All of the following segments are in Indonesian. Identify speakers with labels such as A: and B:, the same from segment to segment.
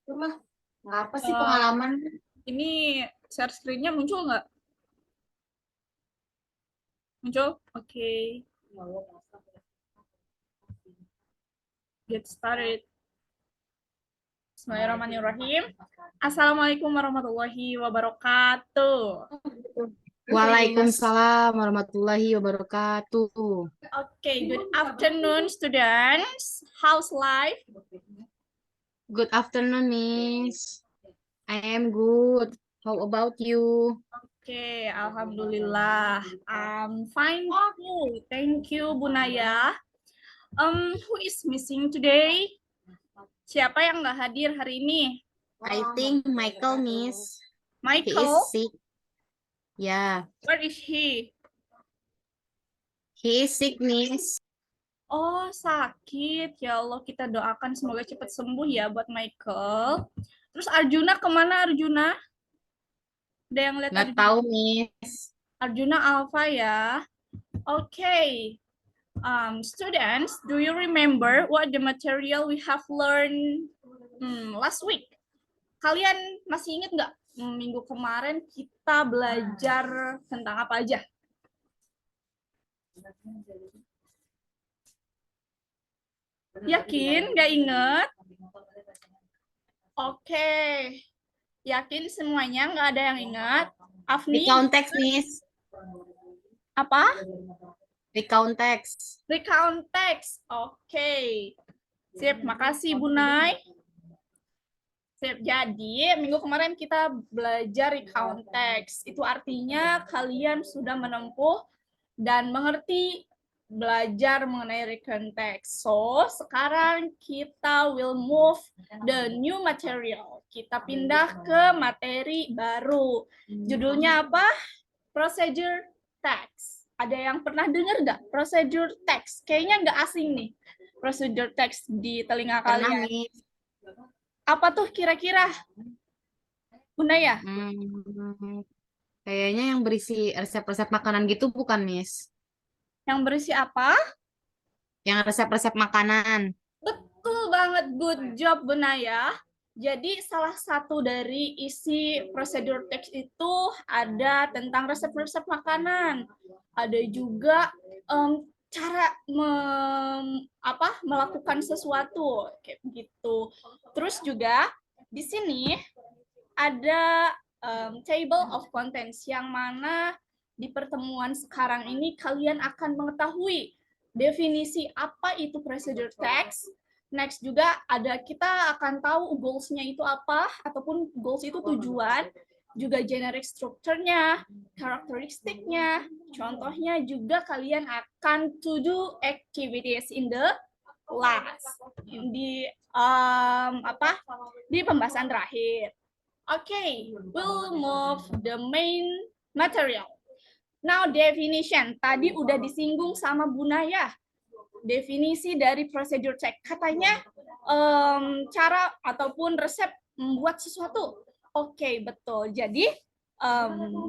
A: Mah, nggak apa sih
B: Eh,
A: pengalaman?
B: ini share screen-nya muncul nggak? Muncul? Oke. Get started. Bismillahirrahmanirrahim. Assalamualaikum warahmatullahi wabarakatuh.
A: Waalaikumsalam warahmatullahi wabarakatuh.
B: Okay, good afternoon, students. How's life?
A: Good afternoon, Miss. I am good. How about you?
B: Okay, alhamdulillah. I'm fine too. Thank you, Bu Naya. Who is missing today? Siapa yang nggak hadir hari ini?
A: I think Michael, Miss. He is
B: Michael?
A: sick. Yeah,
B: Where is he?
A: he is sick, Miss.
B: Oh, sakit. Ya Allah, kita doakan semoga cepat sembuh ya buat Michael. Terus Arjuna kemana Arjuna? Ada yang lihat
A: Nggak
B: Arjuna?
A: tahu, Miss.
B: Arjuna Alpha ya. Okay. Students, do you remember what the material we have learned last week? Kalian masih ingat nggak minggu kemarin kita belajar tentang apa aja? Yakin? Nggak ingat? Oke. Yakin semuanya? Nggak ada yang ingat? Afni?
A: Recount text, Miss.
B: Apa?
A: Recount text.
B: Recount text. Oke. Sip, makasih Bu Nay. Sip, jadi minggu kemarin kita belajar recount text. Itu artinya kalian sudah menempuh dan mengerti belajar mengenai recount text. So, sekarang kita will move the new material. Kita pindah ke materi baru. Judulnya apa? Procedure text. Ada yang pernah dengar nggak procedure text? Kayaknya nggak asing nih procedure text di telinga
A: Pernah,
B: kalian.
A: Miss.
B: Apa tuh kira-kira? Bunda ya?
A: Kayaknya yang berisi resep-resep makanan gitu bukan, Miss?
B: Yang berisi apa?
A: Yang resep-resep makanan.
B: Betul banget, good job Bunda ya. Jadi salah satu dari isi procedure text itu ada tentang resep-resep makanan. Ada juga cara melakukan sesuatu kayak gitu. Terus juga di sini ada table of contents yang mana di pertemuan sekarang ini kalian akan mengetahui definisi apa itu procedure text. Next juga ada kita akan tahu goals-nya itu apa ataupun goals itu tujuan, juga generic strukturnya, karakteristiknya. Contohnya juga kalian akan to do activities in the class di di pembahasan terakhir. Okay, we'll move the main material. Now definition. Tadi udah disinggung sama Bu Naya. Definisi dari procedure text. Katanya cara ataupun resep membuat sesuatu. Oke, betul. Jadi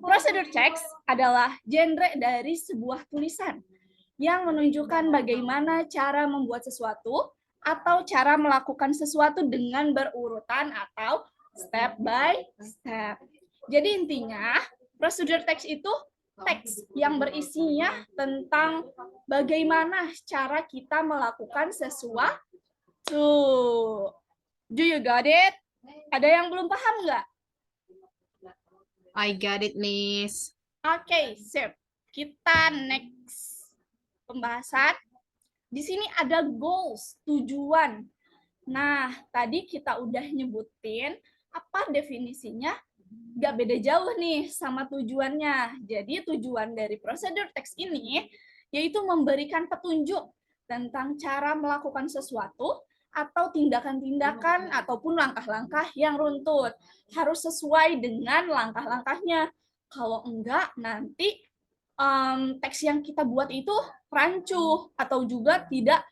B: procedure text adalah genre dari sebuah tulisan yang menunjukkan bagaimana cara membuat sesuatu atau cara melakukan sesuatu dengan berurutan atau step by step. Jadi intinya procedure text itu teks yang berisinya tentang bagaimana cara kita melakukan sesuatu. Do you got it? Ada yang belum paham nggak?
A: I got it, Miss.
B: Oke, sip. Kita next pembahasan. Di sini ada goals, tujuan. Nah, tadi kita udah nyebutin apa definisinya. Nggak beda jauh nih sama tujuannya. Jadi tujuan dari procedure text ini yaitu memberikan petunjuk tentang cara melakukan sesuatu atau tindakan-tindakan ataupun langkah-langkah yang runtut. Harus sesuai dengan langkah-langkahnya. Kalau enggak, nanti teks yang kita buat itu rancu atau juga tidak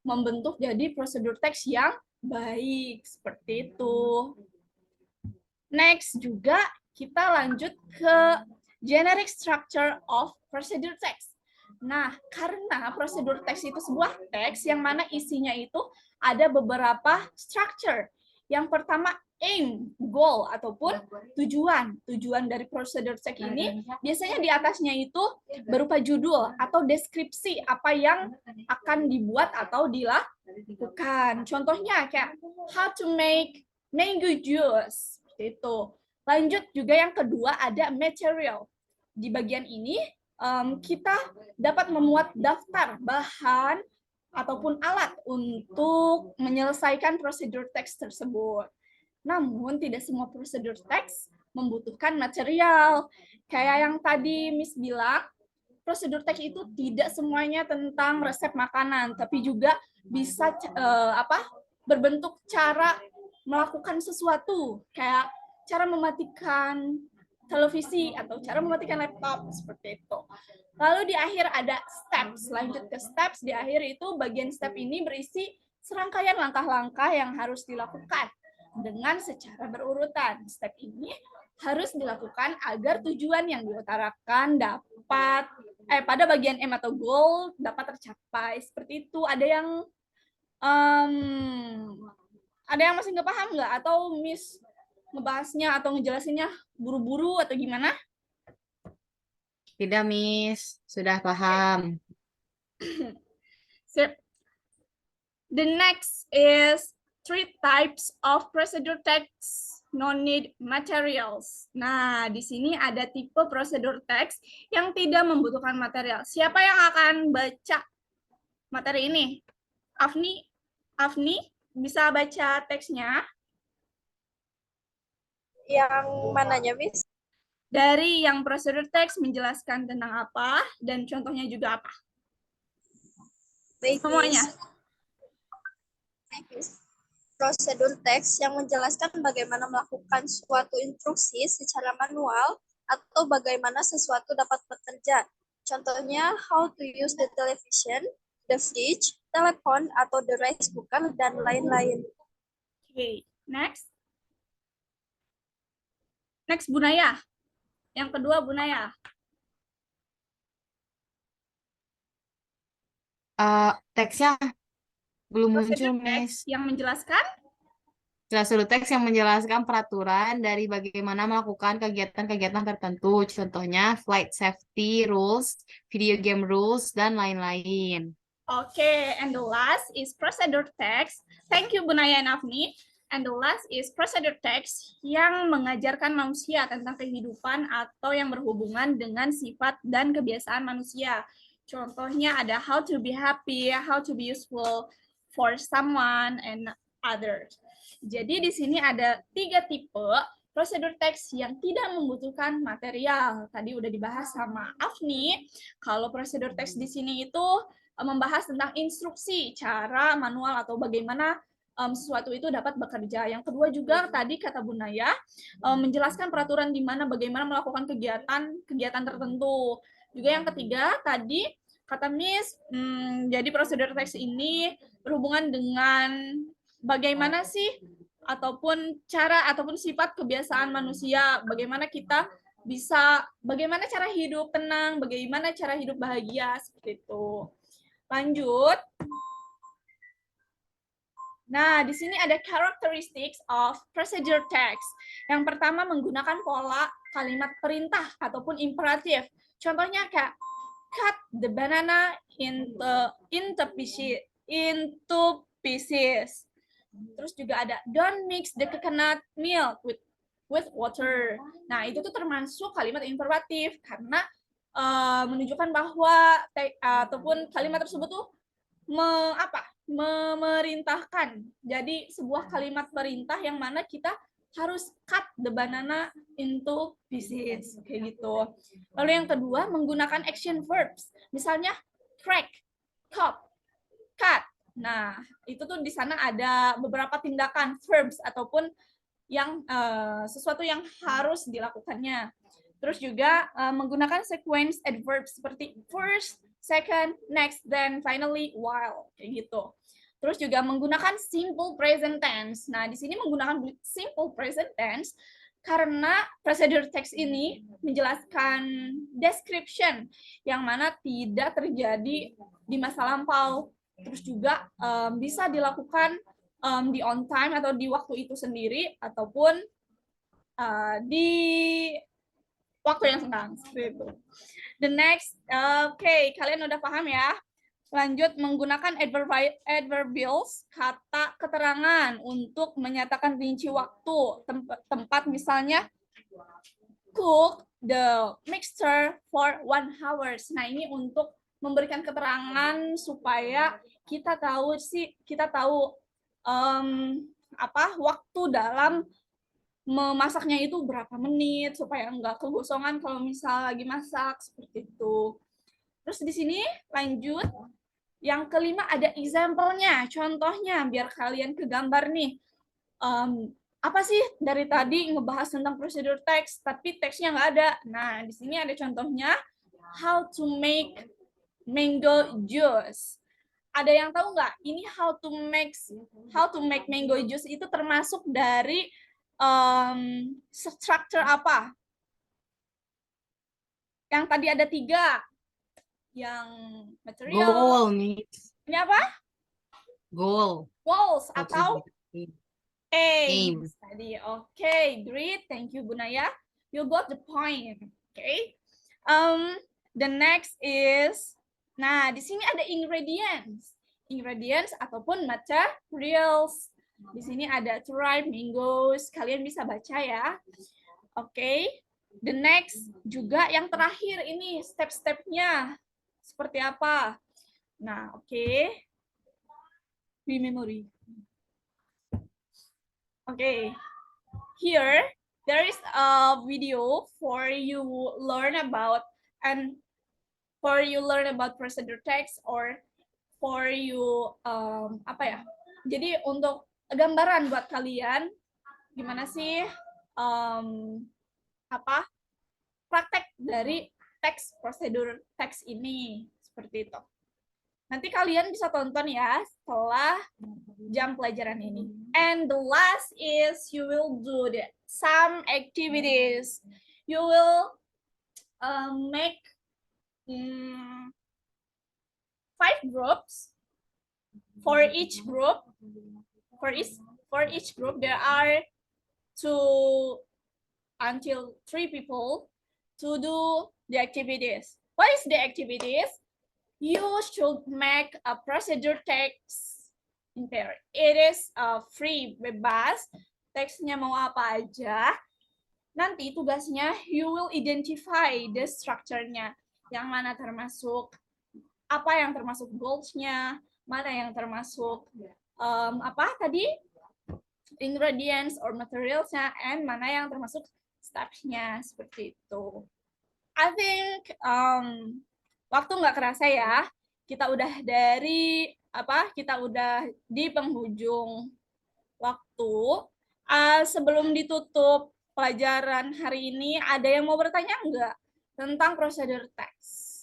B: membentuk jadi prosedur teks yang baik. Seperti itu. Next juga kita lanjut ke generic structure of procedure text. Nah, karena prosedur teks itu sebuah teks yang mana isinya itu ada beberapa structure. Yang pertama aim, goal, ataupun tujuan. Tujuan dari procedure text ini biasanya di atasnya itu berupa judul atau deskripsi apa yang akan dibuat atau dilakukan. Contohnya kayak how to make mango juice. Seperti itu. Lanjut juga yang kedua ada material. Di bagian ini kita dapat memuat daftar bahan ataupun alat untuk menyelesaikan prosedur teks tersebut. Namun, tidak semua prosedur teks membutuhkan material. Kayak yang tadi Miss bilang, prosedur teks itu tidak semuanya tentang resep makanan, tapi juga bisa berbentuk cara melakukan sesuatu, kayak cara mematikan televisi atau cara mematikan laptop, seperti itu. Lalu di akhir ada steps. Lanjut ke steps, di akhir itu bagian step ini berisi serangkaian langkah-langkah yang harus dilakukan dengan secara berurutan. Step ini harus dilakukan agar tujuan yang diutarakan dapat pada bagian M atau goal dapat tercapai. Seperti itu. Ada yang masih nggak paham nggak? Atau Miss ngebahasnya atau ngejelasinnya buru-buru atau gimana?
A: Tidak, Miss. Sudah paham.
B: Sip. The next is 3 types of procedure text no-need materials. Nah, di sini ada tipe prosedur teks yang tidak membutuhkan material. Siapa yang akan baca materi ini? Afni, bisa baca teksnya?
C: Yang mananya, Miss?
B: Dari yang prosedur teks menjelaskan tentang apa, dan contohnya juga apa?
C: Baik,
B: Semuanya.
C: Miss. Prosedur teks yang menjelaskan bagaimana melakukan suatu instruksi secara manual atau bagaimana sesuatu dapat bekerja. Contohnya, how to use the television, the fridge, telepon, atau the rice cooker, dan lain-lain.
B: Oke, next. Next, Bu Naya. Yang kedua, Bu Naya.
A: Teksnya belum muncul,
B: Prosedur
A: Miss.
B: teks yang menjelaskan
A: Prosedur teks yang menjelaskan peraturan dari bagaimana melakukan kegiatan-kegiatan tertentu. Contohnya flight safety rules, video game rules, dan lain-lain.
B: Okay, and the last is procedure text. Thank you, Bu Naya and Afni. And the last is procedure text yang mengajarkan manusia tentang kehidupan atau yang berhubungan dengan sifat dan kebiasaan manusia. Contohnya ada how to be happy, how to be useful for someone, and others. Jadi di sini ada 3 tipe prosedur teks yang tidak membutuhkan material. Tadi udah dibahas sama Afni. Kalau prosedur teks di sini itu membahas tentang instruksi, cara manual atau bagaimana sesuatu itu dapat bekerja. Yang kedua juga tadi kata Bu Naya menjelaskan peraturan di mana bagaimana melakukan kegiatan tertentu. Juga yang ketiga tadi kata Miss, jadi prosedur teks ini berhubungan dengan bagaimana sih ataupun cara ataupun sifat kebiasaan manusia, bagaimana kita bisa, bagaimana cara hidup tenang, bagaimana cara hidup bahagia, seperti itu. Lanjut. Nah, di sini ada characteristics of procedure text. Yang pertama menggunakan pola kalimat perintah ataupun imperatif. Contohnya kayak cut the banana into pieces. Terus juga ada don't mix the coconut milk with water. Nah, itu tuh termasuk kalimat imperatif karena menunjukkan bahwa ataupun kalimat tersebut tuh memerintahkan. Jadi sebuah kalimat perintah yang mana kita harus cut the banana into pieces, kayak gitu. Lalu yang kedua menggunakan action verbs, misalnya crack, cut. Nah itu tuh di sana ada beberapa tindakan verbs ataupun yang sesuatu yang harus dilakukannya. Terus juga menggunakan sequence adverbs seperti first, second, next, then, finally, while, kayak gitu. Terus juga menggunakan simple present tense. Nah, di sini menggunakan simple present tense karena procedure text ini menjelaskan description yang mana tidak terjadi di masa lampau. Terus juga bisa dilakukan di on time atau di waktu itu sendiri ataupun di waktu yang senggang. Seperti itu. The next, kalian udah paham ya? Lanjut, menggunakan adverbials, kata keterangan untuk menyatakan rinci waktu, tempat misalnya cook the mixture for 1 hours. Nah, ini untuk memberikan keterangan supaya kita tahu waktu dalam memasaknya itu berapa menit supaya enggak kegosongan kalau misal lagi masak seperti itu. Terus di sini lanjut. Yang kelima ada example-nya, contohnya biar kalian kegambar nih. Apa sih dari tadi ngebahas tentang prosedur teks, tapi teksnya nggak ada. Nah, di sini ada contohnya, how to make mango juice. Ada yang tahu nggak? Ini how to make mango juice itu termasuk dari structure apa? Yang tadi ada 3. Yang material.
A: Goal, Miss.
B: Ini apa?
A: Goal.
B: Goals atau
A: Aim.
B: Tadi. Okay, great. Thank you, Bunaya. You got the point. Okay. The next is, nah di sini ada ingredients. Ingredients ataupun materials. Di sini ada tripe, mangoes. Kalian bisa baca ya. Okay. The next juga yang terakhir ini step-stepnya seperti apa. Nah, okay. Memory. Okay, here there is a video for you learn about procedure text or for you Jadi untuk gambaran buat kalian gimana sih praktek dari teks prosedur teks ini seperti itu. Nanti kalian bisa tonton ya setelah jam pelajaran ini. And the last is you will do some activities. You will make 5 groups. For each group there are 2 until 3 people to do the activities. What is the activities? You should make a procedure text in pair. It is free, bebas. Teksnya mau apa aja. Nanti tugasnya you will identify the structure-nya. Yang mana termasuk apa yang termasuk goals-nya, mana yang termasuk ingredients or materials-nya, and mana yang termasuk steps-nya seperti itu. I think waktu nggak kerasa ya, kita udah di penghujung waktu. Sebelum ditutup pelajaran hari ini, ada yang mau bertanya nggak tentang prosedur teks?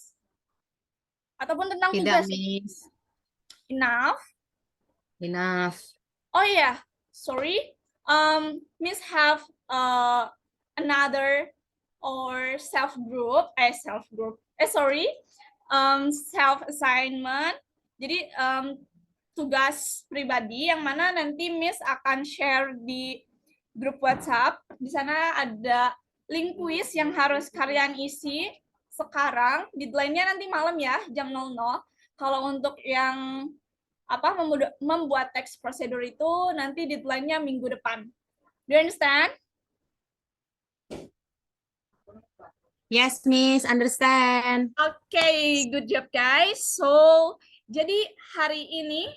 B: Ataupun tentang tugas?
A: Tidak, Miss.
B: Enough. Oh yeah, sorry. Miss have another or self assignment. Jadi tugas pribadi yang mana nanti Miss akan share di grup WhatsApp. Di sana ada link kuis yang harus kalian isi sekarang. Deadline-nya nanti malam ya, jam 00. Kalau untuk yang membuat teks prosedur itu nanti deadline-nya minggu depan. Do you understand?
A: Yes, Miss, understand.
B: Okay, good job guys. So, jadi hari ini,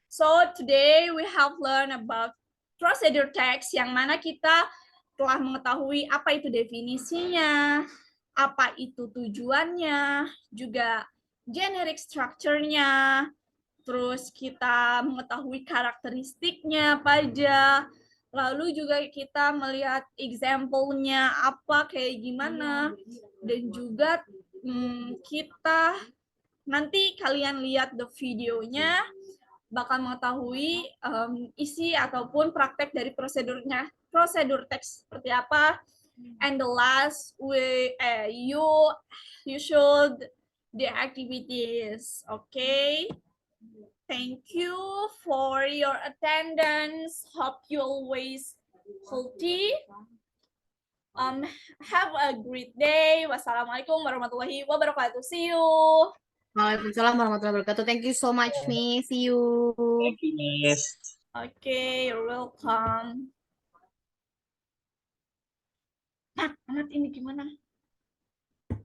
B: so today we have learned about procedure text yang mana kita telah mengetahui apa itu definisinya, apa itu tujuannya, juga generic structure-nya, terus kita mengetahui karakteristiknya apa aja. Lalu juga kita melihat example-nya apa, kayak gimana. Dan juga kita nanti kalian lihat the videonya, bakal mengetahui isi ataupun praktek dari prosedur teks seperti apa. And the last, you should the activities, okay? Thank you for your attendance. Hope you always healthy. Have a great day. Wassalamualaikum warahmatullahi wabarakatuh. See you.
A: Waalaikumsalam warahmatullahi wabarakatuh. Thank you so much, Miss. See you.
D: Thank you, Miss.
B: Okay, you're welcome. Nah, anak ini gimana?